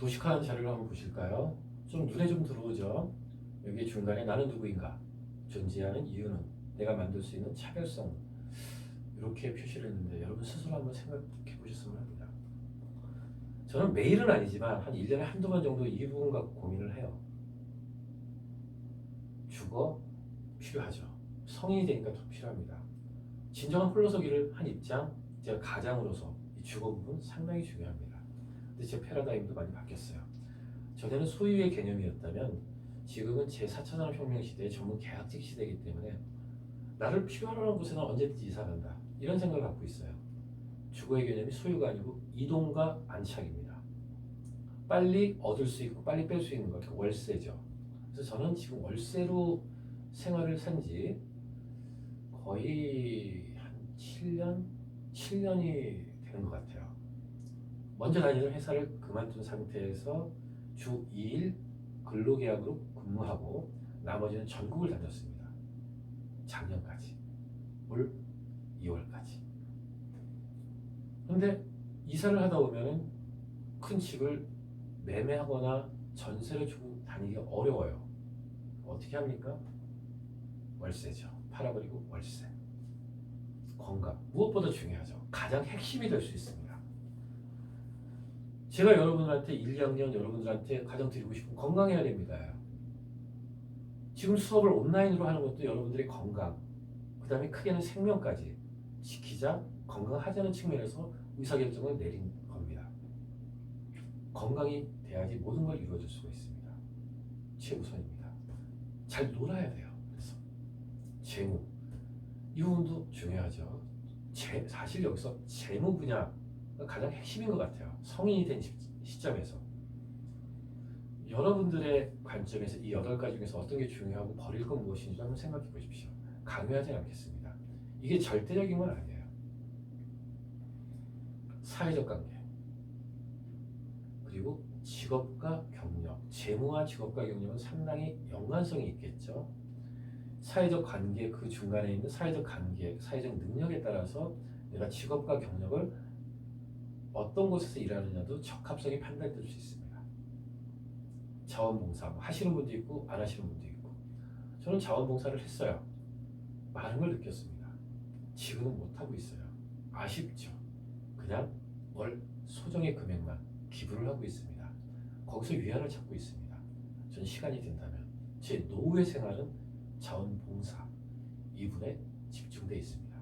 도식화한 자료를 한번 보실까요? 좀 눈에 좀 들어오죠? 여기 중간에 나는 누구인가? 존재하는 이유는? 내가 만들 수 있는 차별성? 이렇게 표시를 했는데 여러분 스스로 한번 생각해 보셨으면 합니다. 저는 매일은 아니지만 한 1년에 한두 번 정도 이 부분 갖고 고민을 해요. 주거 필요하죠. 성인이 되니까 더 필요합니다. 진정한 홀로서기를 한 입장, 제가 가장으로서 이 주거 부분 상당히 중요합니다. 근데 제 패러다임도 많이 바뀌었어요. 전에는 소유의 개념이었다면 지금은 제4차산업혁명 시대의 전문 계약직 시대이기 때문에 나를 필요로 하는 곳에는 언제든지 이사 간다. 이런 생각을 갖고 있어요. 주거의 개념이 소유가 아니고 이동과 안착입니다. 빨리 얻을 수 있고 빨리 뺄 수 있는 것, 월세죠. 그래서 저는 지금 월세로 생활을 산지 거의 한 7년이 되는 것 같아요. 먼저 다니던 회사를 그만둔 상태에서 주 2일 근로계약으로 근무하고 나머지는 전국을 다녔습니다. 작년까지. 올 2월까지. 근데 이사를 하다 보면 큰 집을 매매하거나 전세를 주고 다니기 어려워요. 어떻게 합니까? 월세죠. 팔아버리고 월세. 건강. 무엇보다 중요하죠. 가장 핵심이 될 수 있습니다. 제가 여러분들한테 1, 2학년 여러분들한테 가장 드리고 싶은 건강해야 됩니다. 지금 수업을 온라인으로 하는 것도 여러분들의 건강, 그 다음에 크게는 생명까지 지키자, 건강하자는 측면에서 의사결정을 내린 겁니다. 건강이 돼야지 모든 걸 이루어질 수가 있습니다. 최우선입니다. 잘 놀아야 돼요. 그래서 재무, 이 부분도 중요하죠. 사실 여기서 재무 분야가 가장 핵심인 것 같아요. 성인이 된 시점에서. 여러분들의 관점에서 이 8가지 중에서 어떤 게 중요하고 버릴 건 무엇인지 한번 생각해 보십시오. 강요하지 않겠습니다. 이게 절대적인 건 아니에요. 사회적 관계, 그리고 직업과 경력, 재무와 직업과 경력은 상당히 연관성이 있겠죠. 사회적 관계, 그 중간에 있는 사회적 관계, 사회적 능력에 따라서 내가 직업과 경력을 어떤 곳에서 일하느냐도 적합성이 판단될 수 있습니다. 자원봉사 하시는 분도 있고 안 하시는 분도 있고, 저는 자원봉사를 했어요. 많은 걸 느꼈습니다. 지금은 못하고 있어요. 아쉽죠. 그냥 월 소정의 금액만 기부를 하고 있습니다. 거기서 위안을 찾고 있습니다. 전 시간이 된다면 제 노후의 생활은 자원봉사 이분에 집중되어 있습니다.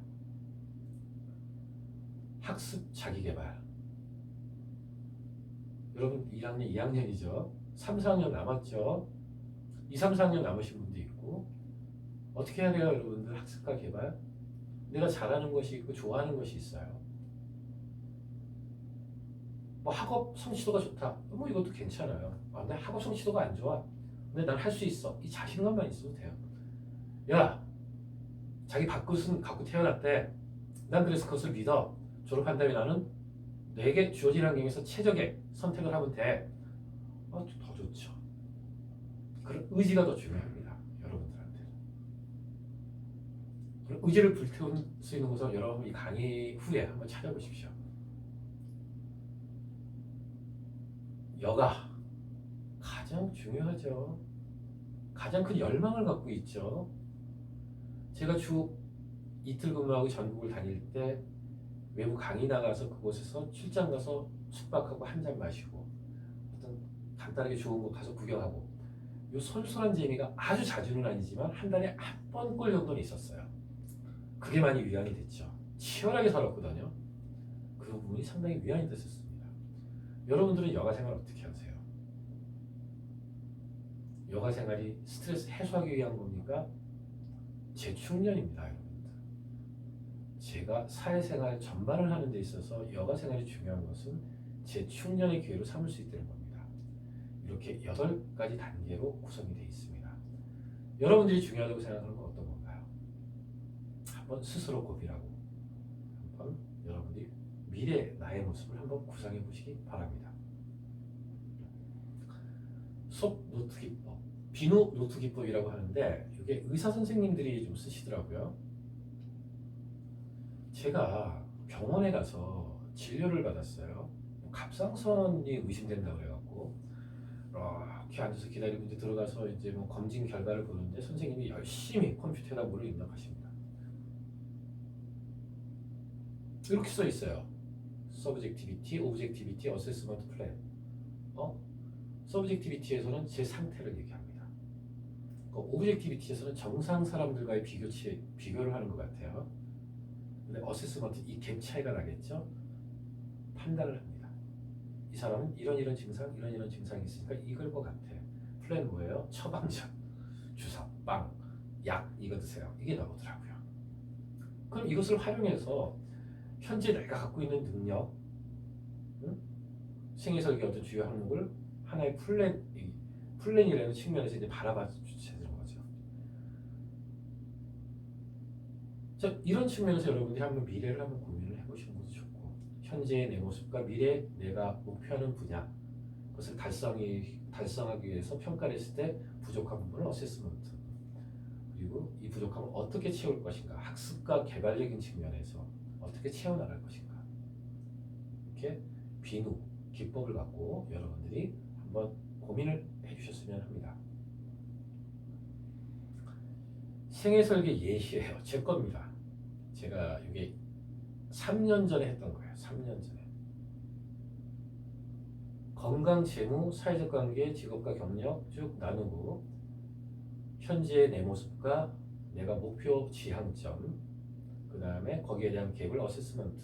학습 자기개발, 여러분 1학년, 2학년이죠. 3, 4학년 남았죠. 2, 3, 4학년 남으신 분도 있고, 어떻게 해야 돼요, 여러분들? 학습과 개발. 내가 잘하는 것이 있고 좋아하는 것이 있어요. 뭐 학업 성취도가 좋다. 뭐 이것도 괜찮아요. 근데 학업 성취도가 안 좋아. 근데 난 할 수 있어. 이 자신감만 있어도 돼요. 야, 자기 밥그릇은 갖고 태어났대. 난 그래서 그것을 믿어. 졸업한 다음에 나는 내게 주어진 환경에서 최적의 선택을 하면 돼. 더 좋죠. 그런 의지가 더 중요합니다. 여러분들한테. 그런 의지를 불태울 수 있는 곳을 여러분 이 강의 후에 한번 찾아보십시오. 여가 가장 중요하죠. 가장 큰 열망을 갖고 있죠. 제가 주 이틀 근무하고 전국을 다닐 때 외부 강의 나가서 그곳에서 출장 가서 숙박하고 한 잔 마시고 어떤 간단하게 좋은 곳 가서 구경하고, 이 솔솔한 재미가 아주 자주는 아니지만 한 달에 한 번꼴 정도는 있었어요. 그게 많이 위안이 됐죠. 치열하게 살았거든요. 그 부분이 상당히 위안이 됐었습니다. 여러분들은 여가 생활 어떻게 하세요? 여가 생활이 스트레스 해소하기 위한 겁니까? 재충전입니다, 여러분들. 제가 사회생활 전반을 하는 데 있어서 여가 생활이 중요한 것은 재충전의 기회로 삼을 수 있다는 겁니다. 이렇게 8가지 단계로 구성이 되어 있습니다. 여러분들이 중요하다고 생각하는 건 어떤 건가요? 한번 스스로 고민하고 한번 여러분들이 미래 나의 모습을 한번 구상해 보시기 바랍니다. 수업 노트 기법, 비노 노트 기법이라고 하는데 이게 의사 선생님들이 좀 쓰시더라고요. 제가 병원에 가서 진료를 받았어요. 갑상선이 의심된다고 그래갖고 이렇게 앉아서 기다리고 이제 들어가서 이제 뭐 검진 결과를 보는데 선생님이 열심히 컴퓨터에다 뭐를 입력하십니다. 이렇게 써 있어요. 서브젝티비티, 오브젝티비티, 어세스먼트 플랜. 서브젝티비티에서는 제 상태를 얘기합니다. 오브젝티비티에서는 정상 사람들과의 비교를 하는 것 같아요. 근데 어세스먼트 이 갭 차이가 나겠죠? 판단을 합니다. 이 사람은 이런 증상, 이런 증상이 있으니까 이걸 것 같아. 플랜 뭐예요? 처방전, 주사, 빵, 약 이거 드세요. 이게 나오더라고요. 그럼 이것을 활용해서 현재 내가 갖고 있는 능력, 생애설계 어떤 주요 항목을 하나의 플랜이라는 측면에서 이제 바라봐 주시는 거죠. 자, 이런 측면에서 여러분들이 한번 미래를 한번 고민을 해보시는 것도 좋고, 현재의 내 모습과 미래 내가 목표하는 분야, 그것을 달성하기 위해서 평가를 했을 때 부족한 부분을 어세스먼트, 그리고 이 부족함을 어떻게 채울 것인가, 학습과 개발적인 측면에서 어떻게 채워나갈 것인가, 이렇게 비누, 기법을 갖고 여러분들이 한번 고민을 해주셨으면 합니다. 생애설계 예시예요. 제 겁니다. 제가 이게 3년 전에 했던 거예요. 3년 전에. 건강, 재무, 사회적 관계, 직업과 경력 쭉 나누고 현재의 내 모습과 내가 목표 지향점, 그 다음에 거기에 대한 계획을 어세스먼트,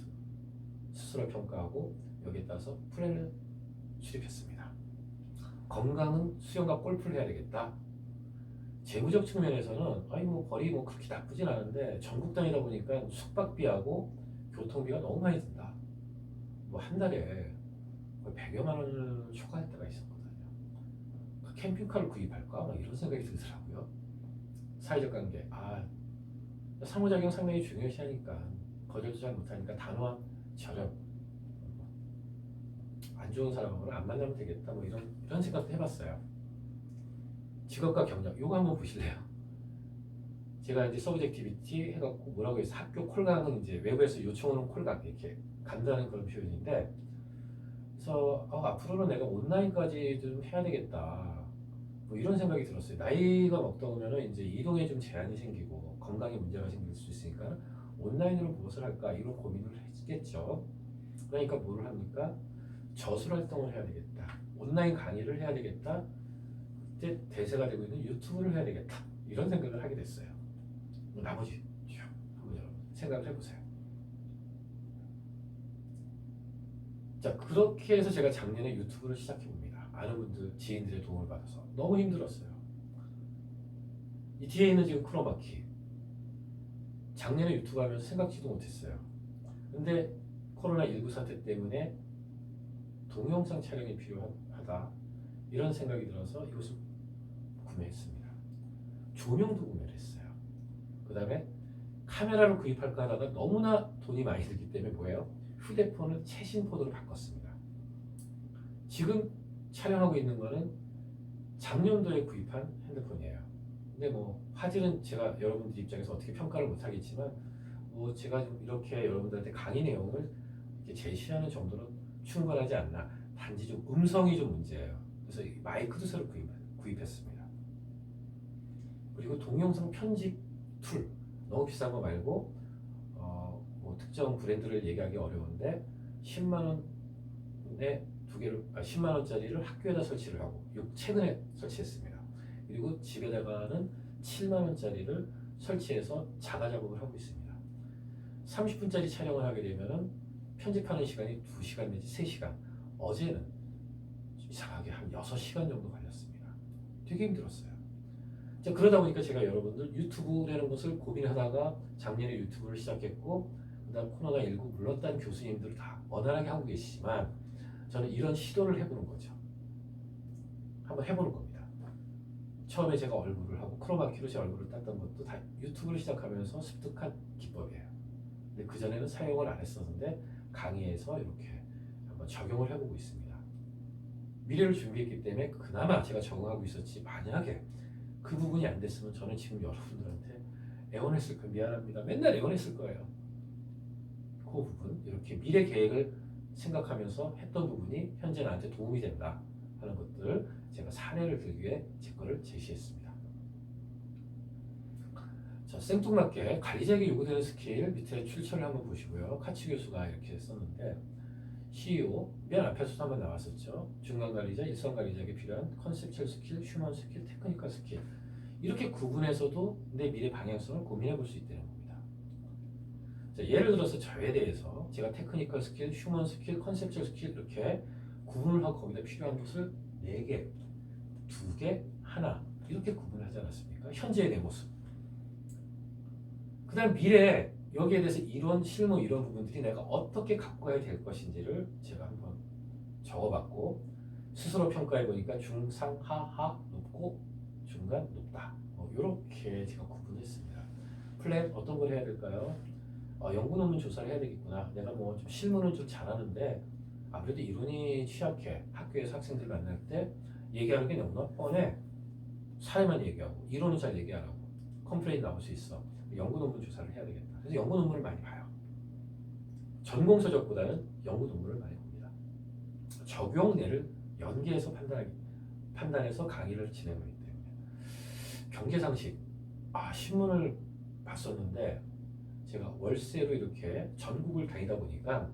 스스로 평가하고 여기에 따라서 플랜을 수립했습니다. 건강은 수영과 골프를 해야 되겠다. 재무적 측면에서는 벌이 그렇게 나쁘진 않은데 전국 다니다 보니까 숙박비하고 교통비가 너무 많이 든다. 한 달에 거의 100여만 원을 초과할 때가 있었거든요. 캠핑카를 구입할까? 이런 생각이 들더라고요. 사회적 관계. 상호작용 상당히 중요시하니까 거절도 잘 못하니까 단호한 저렴. 안 좋은 사람하고는 안 만나면 되겠다. 이런 생각도 해봤어요. 직업과 경력. 요거 한번 보실래요? 제가 이제 서브젝티비티 해갖고 뭐라고 해서 학교 콜강은 이제 외부에서 요청하는 콜강 이렇게 간다는 그런 표현인데, 그래서 앞으로는 내가 온라인까지 좀 해야 되겠다. 이런 생각이 들었어요. 나이가 먹다 보면은 이제 이동에 좀 제한이 생기고 건강에 문제가 생길 수 있으니까 온라인으로 무엇을 할까 이런 고민을 했겠죠. 그러니까 뭐를 합니까? 저술 활동을 해야 되겠다. 온라인 강의를 해야 되겠다. 그때 대세가 되고 있는 유튜브를 해야 되겠다. 이런 생각을 하게 됐어요. 나머지 한번 여러분 생각을 해보세요. 자, 그렇게 해서 제가 작년에 유튜브를 시작해봅니다. 아는 분들, 지인들의 도움을 받아서 너무 힘들었어요. 이 뒤에 있는 지금 크로마키, 작년에 유튜브 하면서 생각지도 못했어요. 근데 코로나19 사태 때문에 동영상 촬영이 필요하다 이런 생각이 들어서 이것을 구매했습니다. 조명도 구매를 했어요. 그 다음에 카메라를 구입할까 하다가 너무나 돈이 많이 들기 때문에 뭐예요? 휴대폰을 최신 폰으로 바꿨습니다. 지금 촬영하고 있는 거는 작년도에 구입한 핸드폰이에요. 근데 화질은 제가 여러분들 입장에서 어떻게 평가를 못 하겠지만 제가 좀 이렇게 여러분들한테 강의 내용을 이렇게 제시하는 정도로 충분하지 않나. 단지 좀 음성이 좀 문제예요. 그래서 마이크도 새로 구입했습니다. 그리고 동영상 편집 툴 너무 비싼 거 말고 특정 브랜드를 얘기하기 어려운데 10만 원에 10만 원짜리를 학교에다 설치를 하고 최근에 설치했습니다. 그리고 집에다가는 7만 원짜리를 설치해서 자가 작업을 하고 있습니다. 30분짜리 촬영을 하게 되면은 편집하는 시간이 2시간 내지 3시간. 어제는 이상하게 한 6시간 정도 걸렸습니다. 되게 힘들었어요. 자, 그러다 보니까 제가 여러분들 유튜브라는 것을 고민하다가 작년에 유튜브를 시작했고, 그다음 코로나19 물론 딴 교수님들 다 원활하게 하고 계시지만 저는 이런 시도를 해보는 거죠. 한번 해보는 겁니다. 처음에 제가 얼굴을 하고 크로마키로 제 얼굴을 땄던 것도 다 유튜브를 시작하면서 습득한 기법이에요. 근데 그전에는 사용을 안 했었는데 강의에서 이렇게 한번 적용을 해보고 있습니다. 미래를 준비했기 때문에 그나마 제가 적응하고 있었지, 만약에 그 부분이 안 됐으면 저는 지금 여러분들한테 애원했을 거예요. 미안합니다. 맨날 애원했을 거예요. 그 부분, 이렇게 미래 계획을 생각하면서 했던 부분이 현재 나한테 도움이 된다. 하는 것들 제가 사례를 들기 위해 제 거를 제시했습니다. 자, 생뚱맞게 관리자에게 요구되는 스킬 밑에 출처를 한번 보시고요. 카치 교수가 이렇게 썼는데 CEO 맨 앞에서도 한번 나왔었죠. 중간 관리자, 일선 관리자에게 필요한 컨셉츄얼 스킬, 휴먼 스킬, 테크니컬 스킬 이렇게 구분해서도 내 미래 방향성을 고민해 볼 수 있다는 겁니다. 자, 예를 들어서 저에 대해서 제가 테크니컬 스킬, 휴먼 스킬, 컨셉츄얼 스킬 이렇게 구분을 하고 거기다 필요한 것을 4개, 2개, 하나 이렇게 구분하지 않았습니까? 현재의 내 모습. 그 다음 미래 여기에 대해서 이런 실무 이런 부분들이 내가 어떻게 갖고 가야 될 것인지를 제가 한번 적어봤고 스스로 평가해 보니까 중상, 하, 높고 중간, 높다. 이렇게 제가 구분했습니다. 플랜 어떤 걸 해야 될까요? 연구 논문 조사를 해야 되겠구나. 내가 뭐 좀 실무는 좀 잘하는데 아무래도 이론이 취약해. 학교에서 학생들 만날 때 얘기하는 게 너무나 뻔해. 사회만 얘기하고 이론은 잘 얘기 안 하고 컴플레인 나올 수 있어. 연구 논문 조사를 해야 되겠다. 그래서 연구 논문을 많이 봐요. 전공 서적보다는 연구 논문을 많이 봅니다. 적용례를 연계해서 판단해서 강의를 진행하기 때문에 경제 상식 신문을 봤었는데 제가 월세로 이렇게 전국을 다니다 보니까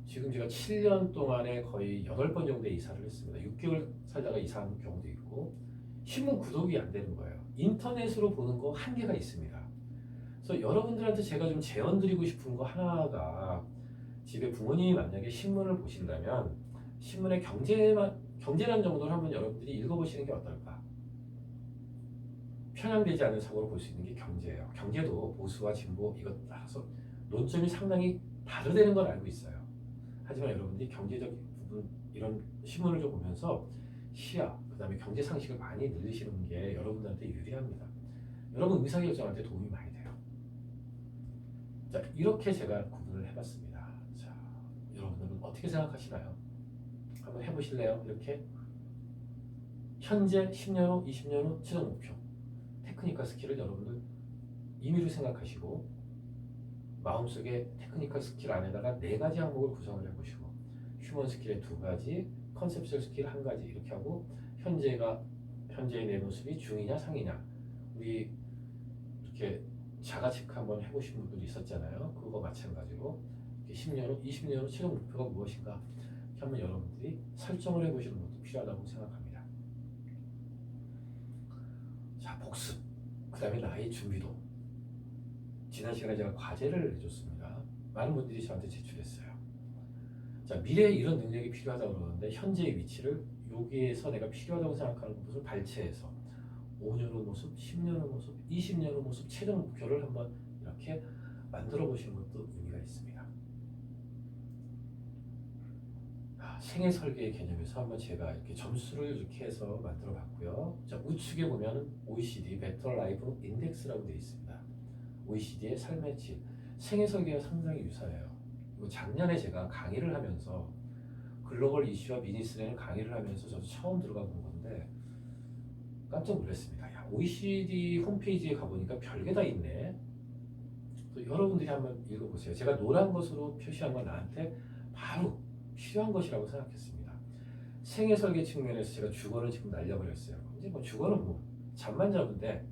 지금 제가 7년 동안에 거의 8번 정도 이사를 했습니다. 6개월 살다가 이사한 경우도 있고 신문 구독이 안 되는 거예요. 인터넷으로 보는 거 한계가 있습니다. 그래서 여러분들한테 제가 좀 제언 드리고 싶은 거 하나가 집에 부모님이 만약에 신문을 보신다면 신문의 경제란 정도를 한번 여러분들이 읽어보시는 게 어떨까? 편향되지 않은 사고로 볼 수 있는 게 경제예요. 경제도 보수와 진보 이것 따라서 논점이 상당히 다르다는 걸 알고 있어요. 하지만 여러분들이 경제적 부분 이런 신문을 좀 보면서 시야, 그 다음에 경제 상식을 많이 늘리시는 게 여러분들한테 유리합니다. 여러분 의사결정할 때 도움이 많이 돼요. 자, 이렇게 제가 구분을 해봤습니다. 자, 여러분들은 어떻게 생각하시나요? 한번 해보실래요? 이렇게 현재 10년 후, 20년 후 최종 목표 테크니컬 스킬을 여러분들 임의로 생각하시고 마음속에 테크니컬 스킬 안에다가 4가지 항목을 구성을 해보시고 휴먼 스킬의 2가지, 컨셉션 스킬 1가지 이렇게 하고 현재의 내 모습이 중이냐 상이냐 우리 이렇게 자가 체크 한번 해보신 분들이 있었잖아요. 그거 마찬가지로 10년 후, 20년 후 최종 목표가 무엇인가 이렇게 한번 여러분들이 설정을 해보시는 것도 필요하다고 생각합니다. 자, 복습 그 다음에 나의 준비도 지난 시간에 제가 과제를 해줬습니다. 많은 분들이 저한테 제출했어요. 자, 미래에 이런 능력이 필요하다고 그러는데 현재의 위치를 여기에서 내가 필요하다고 생각하는 것을 발췌해서 5년 후 모습, 10년 후 모습, 20년 후 모습 최종 목표를 한번 이렇게 만들어 보시는 것도 의미가 있습니다. 생애 설계의 개념에서 한번 제가 이렇게 점수를 이렇게 해서 만들어 봤고요. 자, 우측에 보면 OECD 베터 라이프 인덱스라고 되어 있습니다. OECD의 삶의 질, 생애 설계와 상당히 유사해요. 그리고 작년에 제가 강의를 하면서 글로벌 이슈와 미니스라는 강의를 하면서 저도 처음 들어가 본 건데 깜짝 놀랐습니다. 야, OECD 홈페이지에 가보니까 별게 다 있네. 또 여러분들이 한번 읽어보세요. 제가 노란 것으로 표시한 건 나한테 바로 필요한 것이라고 생각했습니다. 생애 설계 측면에서 제가 주거를 지금 날려버렸어요. 이제 뭐 주거는 뭐 잠만 자는데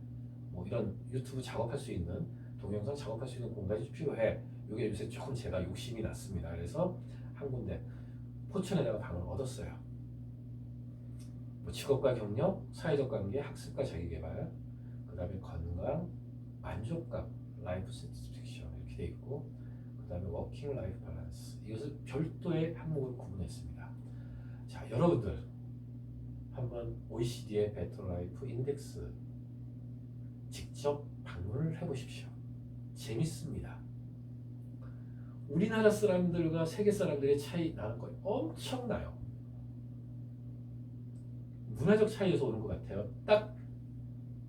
뭐 이런 유튜브 작업할 수 있는 동영상 작업할 수 있는 공간이 필요해. 이게 요새 조금 제가 욕심이 났습니다. 그래서 한 군데 포천에다가 방을 얻었어요. 뭐 직업과 경력, 사회적 관계, 학습과 자기개발, 그 다음에 건강, 만족감, 라이프 세티스팩션 이렇게 돼 있고, 그 다음에 워킹 라이프 밸런스 이것을 별도의 항목을 구분했습니다. 자, 여러분들 한번 OECD의 베터 라이프 인덱스 직접 방문을 해보십시오. 재밌습니다. 우리나라 사람들과 세계 사람들의 차이 나는 거 엄청나요. 문화적 차이에서 오는 것 같아요. 딱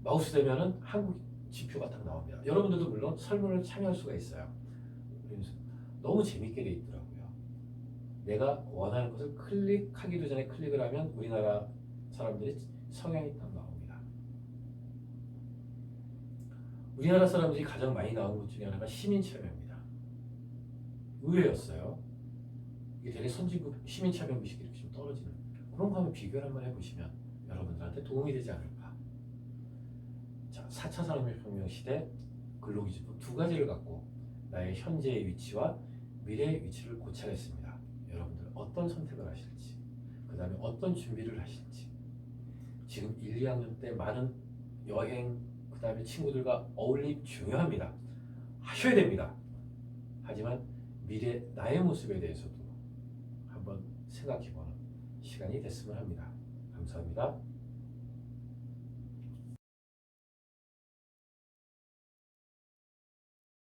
마우스 대면은 한국 지표가 딱 나옵니다. 여러분들도 물론 설문을 참여할 수가 있어요. 너무 재밌게 돼 있더라고요. 내가 원하는 것을 클릭하기도 전에 클릭을 하면 우리나라 사람들의 성향이 딱 나옵니다. 우리나라 사람들이 가장 많이 나온 것 중에 하나가 시민 참여입니다. 의외였어요. 이게 되게 선진국 시민 참여 의식이 이렇게 좀 떨어지는. 그런 거 한번 비교를 한번 해보시면 여러분들한테 도움이 되지 않을까. 자, 4차 산업혁명 시대 근로기준법 두 가지를 갖고 나의 현재의 위치와 미래의 위치를 고찰했습니다. 여러분들 어떤 선택을 하실지, 그 다음에 어떤 준비를 하실지. 지금 1, 2학년 때 많은 여행, 그 다음에 친구들과 어울림 중요합니다. 하셔야 됩니다. 하지만 미래 나의 모습에 대해서도 한번 생각해보는 시간이 됐으면 합니다. 감사합니다.